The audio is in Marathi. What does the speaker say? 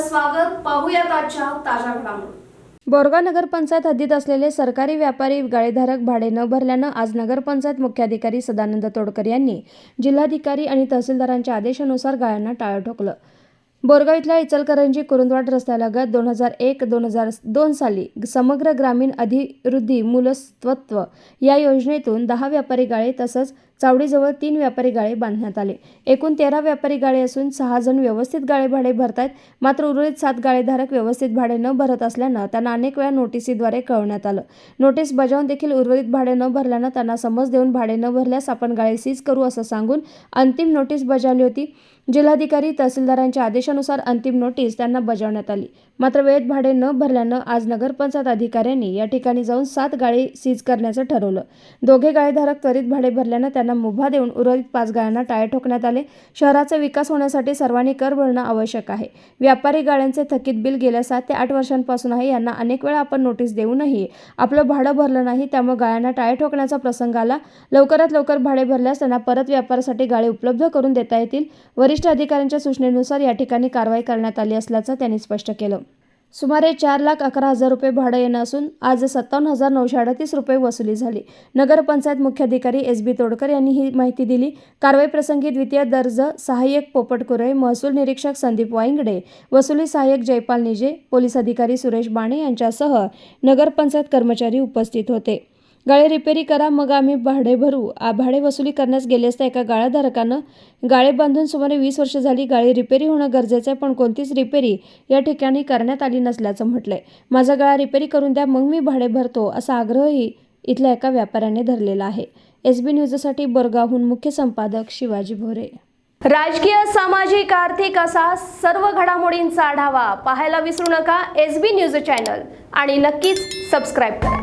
आपलं स्वागत. पाहूयात आजच्या ताज्या घडामोडी. बोरगाव नगरपंचायत हद्दीत असलेले सरकारी व्यापारी गाळेधारक भाडे न भरल्यानं आज नगरपंचायत मुख्याधिकारी सदानंद तोडकर यांनी जिल्हाधिकारी आणि तहसीलदारांच्या आदेशानुसार गाळ्यांना टाळं ठोकलं. बोरगाव इथल्या इचलकरंजी कुरुंदवाड रस्त्यालगत 2001-2002 साली समग्र ग्रामीण अभिवृद्धी मूलतत्व या योजनेतून 10 व्यापारी गाळे तसंच चावडीजवळ 3 व्यापारी गाळे बांधण्यात आले. एकूण 13 व्यापारी गाळे असून 6 जण व्यवस्थित गाळे भाडे भरतायत. मात्र उर्वरित 7 गाळेधारक व्यवस्थित भाडे न भरत असल्यानं त्यांना अनेक वेळा नोटीसीद्वारे कळवण्यात आलं. नोटीस बजावून देखील उर्वरित भाडे न भरल्यानं त्यांना समज देऊन भाडे न भरल्यास आपण गाळे सीज करू असं सांगून अंतिम नोटीस बजावली होती. जिल्हाधिकारी तहसीलदारांच्या आदेशानुसार अंतिम नोटीस त्यांना बजावण्यात आली. मात्र वेळेत भाडे न भरल्यानं आज नगरपंचायत अधिकाऱ्यांनी या ठिकाणी जाऊन 7 गाळे सीज करण्याचं ठरवलं. दोघे गाळेधारक त्वरित भाडे भरल्यानं त्यांना मुभा देऊन उर्वरित 5 गाळ्यांना टाळे ठोकण्यात आले. शहराचा विकास होण्यासाठी सर्वांनी कर भरणं आवश्यक आहे. व्यापारी गाळ्यांचे थकीत बिल गेल्या 7 ते 8 वर्षांपासून आहे. यांना अनेक वेळा आपण नोटीस देऊनही आपलं भाडं भरलं नाही. त्यामुळे गाळ्यांना टाळे ठोकण्याचा प्रसंग आला. लवकरात लवकर भाडे भरल्यास त्यांना परत व्यापारासाठी गाळे उपलब्ध करून देता येतील. वरिष्ठ अधिकाऱ्यांच्या सूचनेनुसार या ठिकाणी कारवाई करण्यात आली असल्याचं त्यांनी स्पष्ट केलं. सुमारे 4,11,000 रुपये भाडं येणं असून आज 57,938 रुपये वसुली झाली. नगरपंचायत मुख्याधिकारी SB तोडकर यांनी ही माहिती दिली. कारवाईप्रसंगी द्वितीय दर्ज सहाय्यक पोपट कुरे, महसूल निरीक्षक संदीप वाईंगडे, वसुली सहाय्यक जयपाल निजे, पोलीस अधिकारी सुरेश बाणे यांच्यासह नगरपंचायत कर्मचारी उपस्थित होते. गाळे रिपेरी करा मग आम्ही भाडे भरू. भाडे वसुली करण्यास गेले असता एका गाळेधारकानं गाळे बांधून सुमारे 20 वर्ष झाली. गाळे रिपेरी होणं गरजेचं आहे, पण कोणतीच रिपेरी या ठिकाणी करण्यात आली नसल्याचं म्हटलंय. माझा गाळा रिपेरी करून द्या मग मी भाडे भरतो असा आग्रहही इथल्या एका व्यापाऱ्याने धरलेला आहे. SB न्यूजसाठी बोरगावहून मुख्य संपादक शिवाजी भोरे. राजकीय, सामाजिक, आर्थिक असा सर्व घडामोडींचा आढावा पाहायला विसरू नका SB न्यूज चॅनल आणि नक्कीच सबस्क्राईब करा.